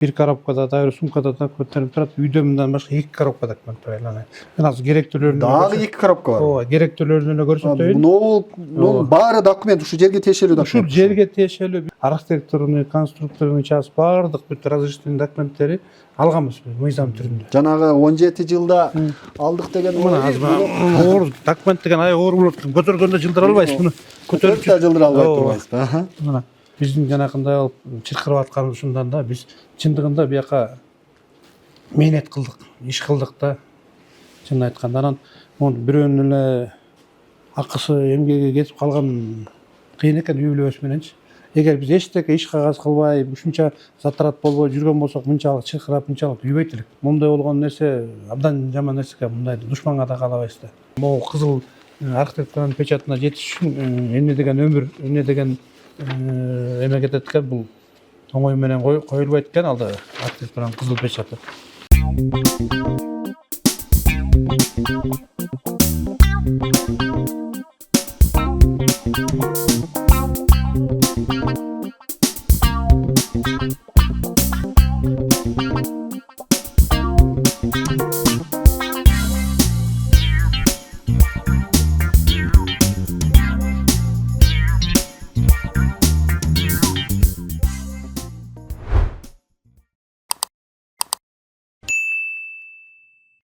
бир коробкада дайыр сумкада документтер турат. Үйдө мындан башка 2 коробка документ бар. Анан керектүүлөрүн дагы 2 коробка бар. Ооба, керектүүлөрүн көрсөтөйүн. Мунун баары документ ушу жерге тиешелүү документ. Ушул жерге тиешелүү архитектурный, конструкторный часть баардык бүт разрешительный документтери алганбыз мыйзам түрүндө. Жанагы 17 жылда алдык деген оор документ деген оор болот. Көтөргөндө жылдыр албайсыз муну. Көтөрүп да жылдыр албай турбайсыз. Мына биздин жанакындай алып чыркырып атканыбыз ушундан да биз чындыгында бияка мээнет кылдык, иш кылдык да. Чын айтканда анан бирөөнүн эле акысы эмгеги кетип калган кыйын экен үй бүлөбүз мененчи. Эгер биз эчтеке иш кагаз кылбай, ушунча затрат болбой жүргөн болсок, мынчалык чыркырап, мынчалык үйбөйт элек. Мындай болгон нерсе абдан жаман нерсе экен. Мындайды душманга да каалабайсыз да. Могу кызыл архитектуранын печатына жетиш үчүн эмне деген өмүр, эмне деген эме кетет экен, бул оңой менен коюлбайт экен алда архитектуранын кызыл печаты.